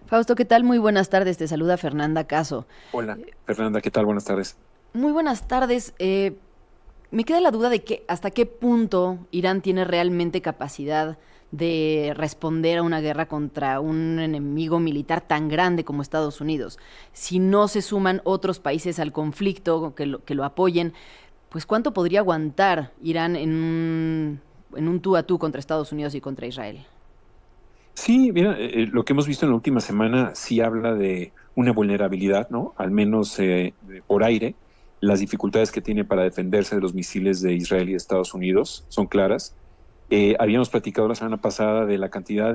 Fausto, ¿qué tal? Muy buenas tardes. Te saluda Fernanda Caso. Hola, Fernanda, ¿qué tal? Buenas tardes. Muy buenas tardes. Me queda la duda de que hasta qué punto Irán tiene realmente capacidad de responder a una guerra contra un enemigo militar tan grande como Estados Unidos. Si no se suman otros países al conflicto que lo apoyen, pues ¿cuánto podría aguantar Irán en un tú a tú contra Estados Unidos y contra Israel? Sí, mira, lo que hemos visto en la última semana sí habla de una vulnerabilidad, ¿no? Al menos por aire. Las dificultades que tiene para defenderse de los misiles de Israel y de Estados Unidos son claras. Habíamos platicado la semana pasada de la cantidad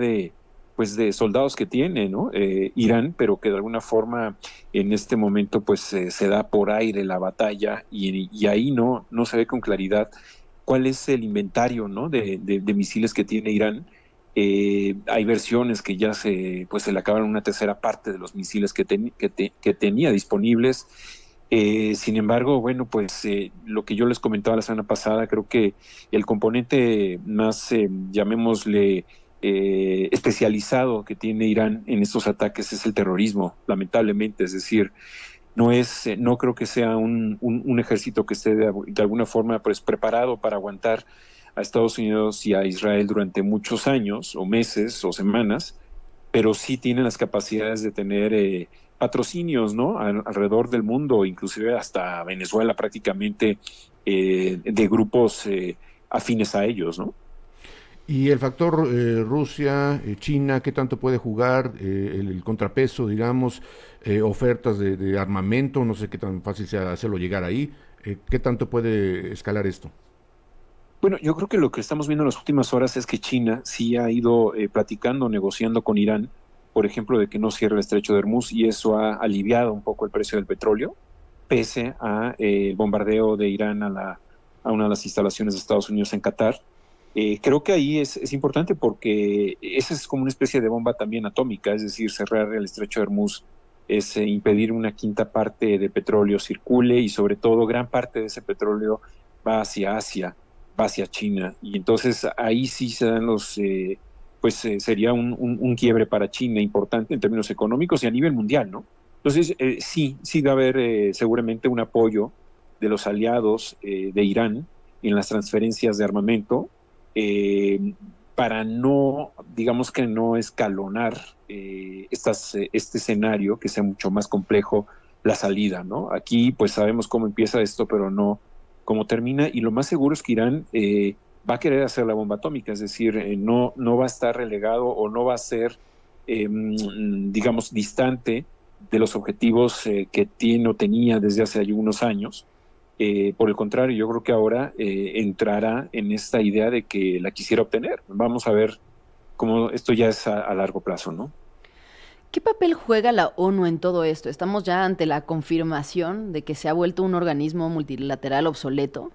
pues, de soldados que tiene, ¿no? Irán, pero que de alguna forma en este momento, pues, se da por aire la batalla y ahí no se ve con claridad cuál es el inventario, ¿no? De misiles que tiene Irán. Hay versiones que ya pues se le acabaron una tercera parte de los misiles que tenía disponibles. Sin embargo, bueno, pues lo que yo les comentaba la semana pasada, creo que el componente más, llamémosle, especializado que tiene Irán en estos ataques es el terrorismo, lamentablemente. Es decir, no creo que sea un ejército que esté de alguna forma pues, preparado para aguantar a Estados Unidos y a Israel durante muchos años o meses o semanas, pero sí tienen las capacidades de tener patrocinios, ¿no? Alrededor del mundo, inclusive hasta Venezuela prácticamente, de grupos afines a ellos, ¿no? Y el factor Rusia, China, ¿qué tanto puede jugar? El contrapeso, digamos, ofertas de armamento, no sé qué tan fácil sea hacerlo llegar ahí. ¿Qué tanto puede escalar esto? Bueno, yo creo que lo que estamos viendo en las últimas horas es que China sí ha ido platicando, negociando con Irán, por ejemplo, de que no cierre el estrecho de Hormuz, y eso ha aliviado un poco el precio del petróleo, pese a el bombardeo de Irán a una de las instalaciones de Estados Unidos en Qatar. Creo que ahí es importante porque esa es como una especie de bomba también atómica, es decir, cerrar el estrecho de Hormuz es impedir una quinta parte de petróleo circule y sobre todo gran parte de ese petróleo va hacia Asia, va hacia China. Y entonces ahí sí se dan pues sería un quiebre para China importante en términos económicos y a nivel mundial, ¿no? Entonces sí va a haber seguramente un apoyo de los aliados de Irán en las transferencias de armamento eh, para no, digamos que no escalonar este escenario que sea mucho más complejo la salida, ¿no? Aquí pues sabemos cómo empieza esto, pero no cómo termina, y lo más seguro es que Irán va a querer hacer la bomba atómica, es decir, no va a estar relegado o no va a ser, digamos, distante de los objetivos que tiene o tenía desde hace algunos años. Por el contrario, yo creo que ahora entrará en esta idea de que la quisiera obtener. Vamos a ver cómo esto ya es a largo plazo, ¿no? ¿Qué papel juega la ONU en todo esto? ¿Estamos ya ante la confirmación de que se ha vuelto un organismo multilateral obsoleto?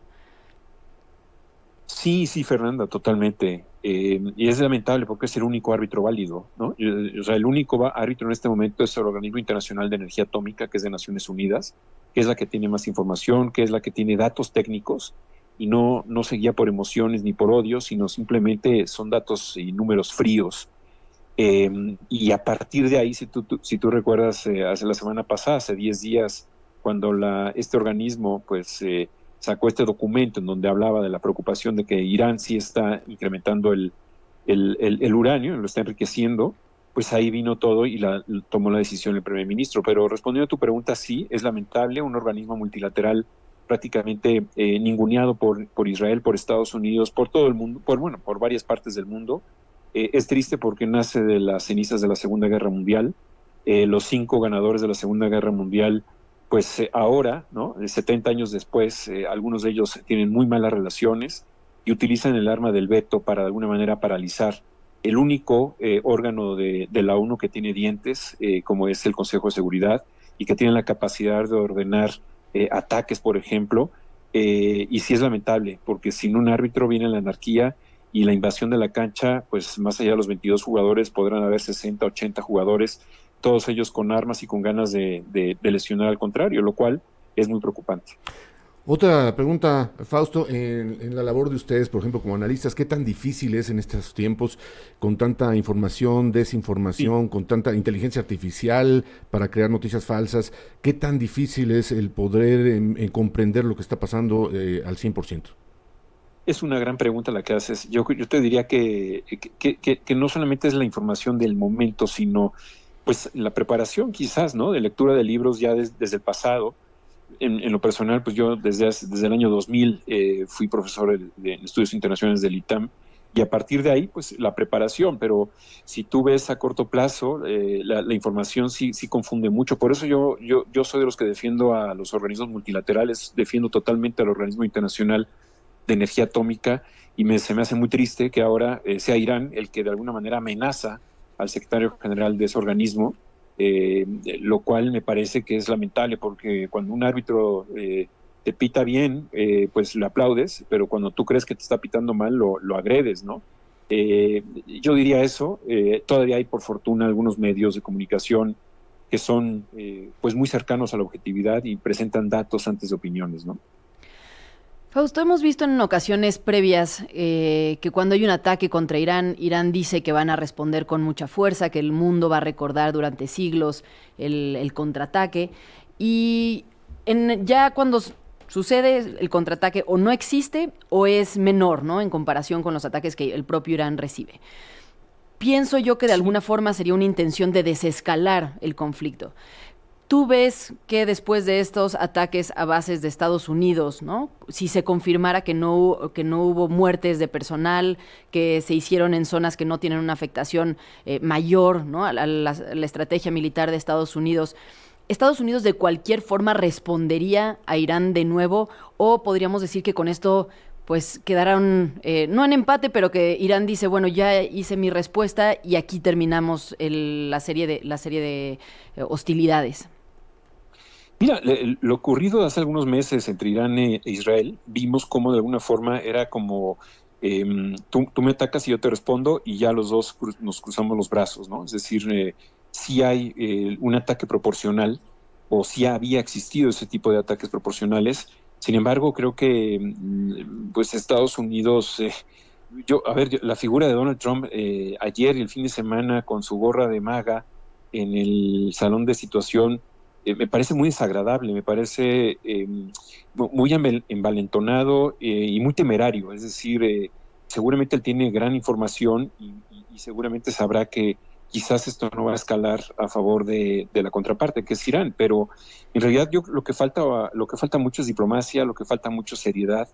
Sí, Fernanda, totalmente. Y es lamentable porque es el único árbitro válido, ¿no? O sea, el único árbitro en este momento es el Organismo Internacional de Energía Atómica, que es de Naciones Unidas, que es la que tiene más información, que es la que tiene datos técnicos y no se guía por emociones ni por odio, sino simplemente son datos y números fríos. Eh, y a partir de ahí, si tú recuerdas, hace la semana pasada, hace 10 días, cuando este organismo pues sacó este documento en donde hablaba de la preocupación de que Irán sí está incrementando el uranio, lo está enriqueciendo, pues ahí vino todo y tomó la decisión el primer ministro. Pero respondiendo a tu pregunta, sí, es lamentable, un organismo multilateral prácticamente ninguneado por Israel, por Estados Unidos, por todo el mundo, bueno, por varias partes del mundo. Es triste porque nace de las cenizas de la Segunda Guerra Mundial. Los cinco ganadores de la Segunda Guerra Mundial, pues ahora, ¿no? 70 años después, algunos de ellos tienen muy malas relaciones y utilizan el arma del veto para de alguna manera paralizar el único órgano de la ONU que tiene dientes, como es el Consejo de Seguridad, y que tiene la capacidad de ordenar ataques, por ejemplo. Y sí es lamentable, porque sin un árbitro viene la anarquía y la invasión de la cancha, pues más allá de los 22 jugadores, podrán haber 60, 80 jugadores, todos ellos con armas y con ganas de lesionar al contrario, lo cual es muy preocupante. Otra pregunta, Fausto, en la labor de ustedes, por ejemplo, como analistas, ¿qué tan difícil es en estos tiempos, con tanta información, desinformación, Sí. con tanta inteligencia artificial para crear noticias falsas? ¿Qué tan difícil es el poder en comprender lo que está pasando al 100%? Es una gran pregunta la que haces. Yo te diría que no solamente es la información del momento, sino pues la preparación quizás, ¿no? De lectura de libros ya desde el pasado. En lo personal, pues yo desde el año 2000 fui profesor de estudios internacionales del ITAM, y a partir de ahí, pues la preparación, pero si tú ves a corto plazo, la información sí confunde mucho. Por eso yo soy de los que defiendo a los organismos multilaterales, defiendo totalmente al organismo internacional de energía atómica, y se me hace muy triste que ahora sea Irán el que de alguna manera amenaza al secretario general de ese organismo, lo cual me parece que es lamentable, porque cuando un árbitro te pita bien, pues le aplaudes, pero cuando tú crees que te está pitando mal, lo agredes, ¿no? Yo diría eso. Todavía hay, por fortuna, algunos medios de comunicación que son pues muy cercanos a la objetividad y presentan datos antes de opiniones, ¿no? Fausto, hemos visto en ocasiones previas que cuando hay un ataque contra Irán, Irán dice que van a responder con mucha fuerza, que el mundo va a recordar durante siglos el contraataque. Y ya cuando sucede el contraataque, o no existe o es menor, ¿no? En comparación con los ataques que el propio Irán recibe. Pienso yo que de Sí. alguna forma sería una intención de desescalar el conflicto. ¿Tú ves que después de estos ataques a bases de Estados Unidos, ¿no? Si se confirmara que no hubo muertes de personal, que se hicieron en zonas que no tienen una afectación mayor, ¿no? La estrategia militar de Estados Unidos de cualquier forma respondería a Irán de nuevo, o podríamos decir que con esto pues quedaron, no en empate, pero que Irán dice, bueno, ya hice mi respuesta y aquí terminamos la serie de hostilidades. Mira, lo ocurrido hace algunos meses entre Irán e Israel, vimos cómo de alguna forma era como tú me atacas y yo te respondo, y ya los dos nos cruzamos los brazos, ¿no? Es decir, si hay un ataque proporcional, o si había existido ese tipo de ataques proporcionales. Sin embargo, creo que pues Estados Unidos, la figura de Donald Trump ayer y el fin de semana con su gorra de MAGA en el salón de situación, me parece muy desagradable, me parece muy envalentonado y muy temerario. Es decir, seguramente él tiene gran información, y seguramente sabrá que quizás esto no va a escalar a favor de la contraparte, que es Irán, pero en realidad lo que falta mucho es diplomacia, lo que falta mucho es seriedad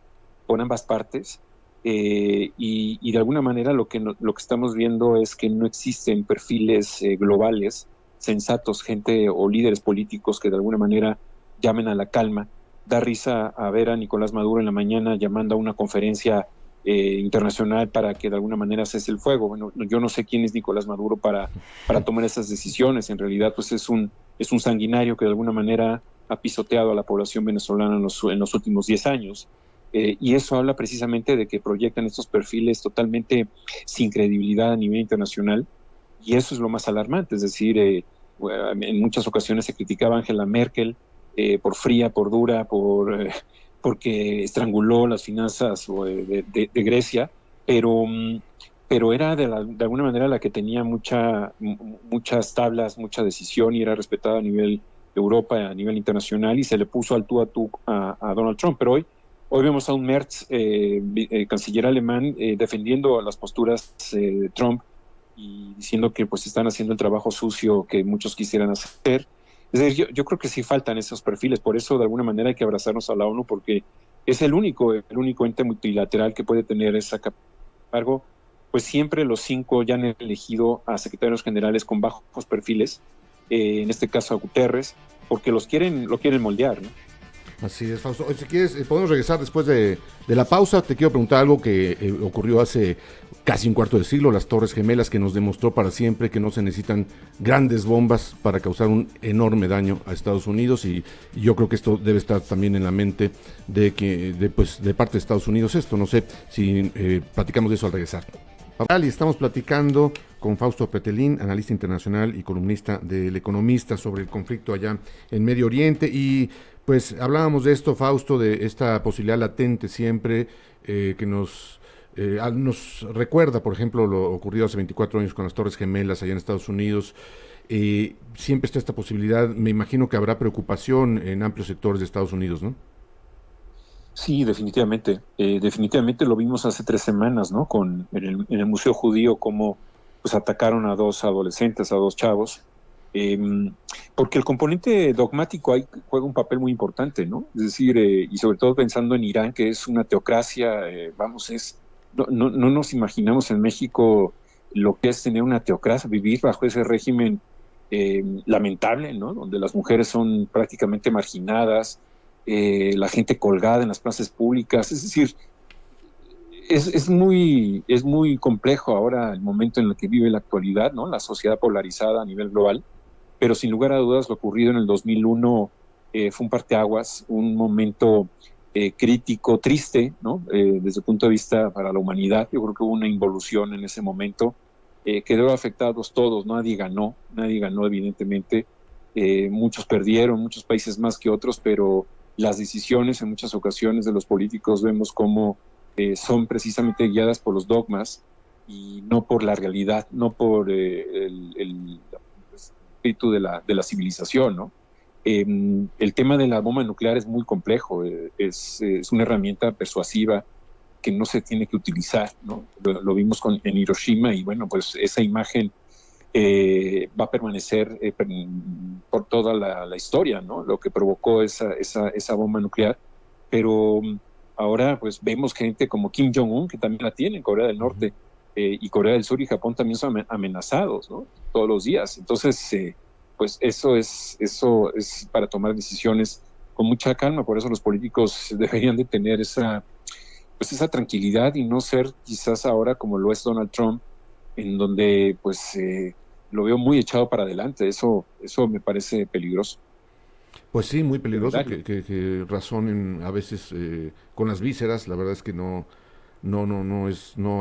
por ambas partes, y de alguna manera lo que estamos viendo es que no existen perfiles globales sensatos, gente o líderes políticos que de alguna manera llamen a la calma. Da risa a ver a Nicolás Maduro en la mañana llamando a una conferencia internacional para que de alguna manera cese el fuego. Bueno, yo no sé quién es Nicolás Maduro para tomar esas decisiones. En realidad, pues es un sanguinario que de alguna manera ha pisoteado a la población venezolana en los últimos 10 años. Y eso habla precisamente de que proyectan estos perfiles totalmente sin credibilidad a nivel internacional, y eso es lo más alarmante. Es decir, en muchas ocasiones se criticaba a Angela Merkel por fría, por dura, porque estranguló las finanzas de Grecia, pero era de alguna manera la que tenía muchas tablas, mucha decisión, y era respetada a nivel Europa, a nivel internacional, y se le puso al tú a Donald Trump. Pero hoy vemos a un Merz, canciller alemán, defendiendo las posturas de Trump, y diciendo que pues están haciendo el trabajo sucio que muchos quisieran hacer. Es decir, yo creo que sí faltan esos perfiles. Por eso de alguna manera hay que abrazarnos a la ONU, porque es el único ente multilateral que puede tener esa cargo. Pues siempre los 5 ya han elegido a secretarios generales con bajos perfiles, en este caso a Guterres, porque lo quieren moldear, ¿no? Así es, Fausto. Si quieres, podemos regresar después de la pausa. Te quiero preguntar algo que ocurrió hace casi un cuarto de siglo, las Torres Gemelas, que nos demostró para siempre que no se necesitan grandes bombas para causar un enorme daño a Estados Unidos, y yo creo que esto debe estar también en la mente de parte de Estados Unidos esto. No sé si platicamos de eso al regresar. Y estamos platicando con Fausto Pretelín, analista internacional y columnista del Economista, sobre el conflicto allá en Medio Oriente. Y Pues hablábamos de esto, Fausto, de esta posibilidad latente siempre que nos recuerda, por ejemplo, lo ocurrido hace 24 años con las Torres Gemelas allá en Estados Unidos. Siempre está esta posibilidad, me imagino que habrá preocupación en amplios sectores de Estados Unidos, ¿no? Sí, definitivamente. Definitivamente lo vimos hace 3 semanas, ¿no? En el Museo Judío, cómo pues atacaron a 2 adolescentes, a 2 chavos. Eh, Porque el componente dogmático ahí juega un papel muy importante, ¿no? Es decir, y sobre todo pensando en Irán, que es una teocracia, no nos imaginamos en México lo que es tener una teocracia, vivir bajo ese régimen lamentable, ¿no? Donde las mujeres son prácticamente marginadas, la gente colgada en las plazas públicas, es decir, es muy complejo ahora el momento en el que vive la actualidad, ¿no? La sociedad polarizada a nivel global, pero sin lugar a dudas lo ocurrido en el 2001 fue un parteaguas, un momento crítico, triste, ¿no? Desde el punto de vista para la humanidad. Yo creo que hubo una involución en ese momento que debe afectarnos todos. Nadie ganó evidentemente. Muchos perdieron, muchos países más que otros, pero las decisiones en muchas ocasiones de los políticos vemos cómo son precisamente guiadas por los dogmas y no por la realidad, no por el espíritu de la civilización, ¿no? El tema de la bomba nuclear es muy complejo, es una herramienta persuasiva que no se tiene que utilizar, ¿no? Lo vimos en Hiroshima y bueno, pues esa imagen va a permanecer por toda la historia, ¿no? Lo que provocó esa bomba nuclear, pero ahora pues vemos gente como Kim Jong-un, que también la tiene en Corea del Norte, y Corea del Sur y Japón también son amenazados, ¿no? Todos los días. Entonces, pues eso es para tomar decisiones con mucha calma. Por eso los políticos deberían de tener esa tranquilidad y no ser quizás ahora como lo es Donald Trump, en donde pues lo veo muy echado para adelante. Eso me parece peligroso. Pues sí, muy peligroso que razonen a veces con las vísceras. La verdad es que no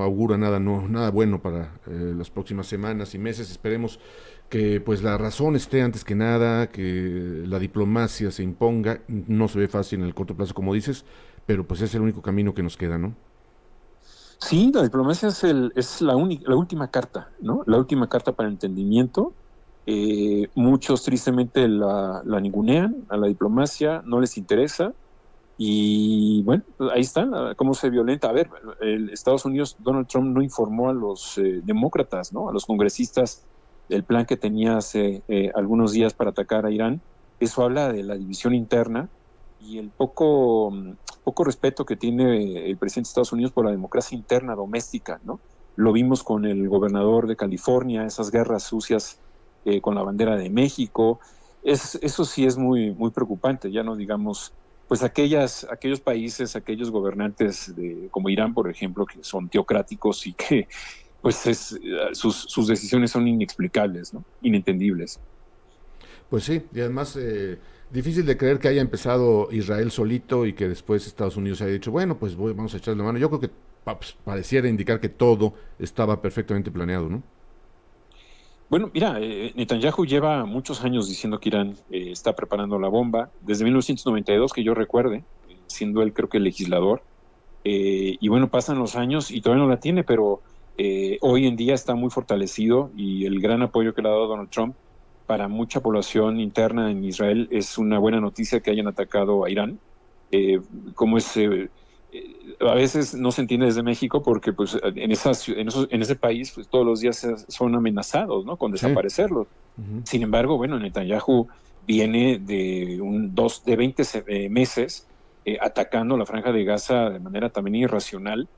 augura nada bueno para las próximas semanas y meses. Esperemos que pues la razón esté antes que nada, que la diplomacia se imponga. No se ve fácil en el corto plazo, como dices, pero pues es el único camino que nos queda, ¿no? Sí, la diplomacia es la última carta, ¿no? La última carta para el entendimiento. Muchos tristemente la ningunean a la diplomacia, no les interesa. Y bueno, ahí está, cómo se violenta. A ver, Estados Unidos, Donald Trump no informó a los demócratas, ¿no? A los congresistas del plan que tenía hace algunos días para atacar a Irán. Eso habla de la división interna y el poco respeto que tiene el presidente de Estados Unidos por la democracia interna doméstica, ¿no? Lo vimos con el gobernador de California, esas guerras sucias con la bandera de México. Eso sí es muy, muy preocupante, ya no digamos, pues aquellos países, aquellos gobernantes como Irán, por ejemplo, que son teocráticos y que pues sus decisiones son inexplicables, ¿no? Inentendibles. Pues sí, y además difícil de creer que haya empezado Israel solito y que después Estados Unidos haya dicho, bueno, pues vamos a echarle la mano. Yo creo que pues, pareciera indicar que todo estaba perfectamente planeado, ¿no? Bueno, mira, Netanyahu lleva muchos años diciendo que Irán está preparando la bomba, desde 1992, que yo recuerde, siendo él creo que el legislador, y bueno, pasan los años y todavía no la tiene, pero hoy en día está muy fortalecido y el gran apoyo que le ha dado Donald Trump para mucha población interna en Israel es una buena noticia que hayan atacado a Irán. Como es, a veces no se entiende desde México porque pues en ese país pues, todos los días son amenazados, ¿no? Con desaparecerlos. Uh-huh. Sin embargo, bueno, Netanyahu viene de 20 meses atacando la Franja de Gaza de manera también irracional,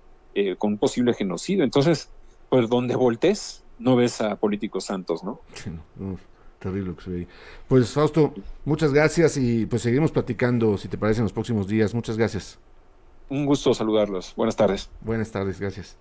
con un posible genocidio. Entonces, pues donde voltees, no ves a políticos santos, ¿no? Sí, no, terrible lo que se ve ahí. Pues Fausto, muchas gracias y pues seguiremos platicando, si te parece, en los próximos días. Muchas gracias. Un gusto saludarlos. Buenas tardes. Buenas tardes, gracias.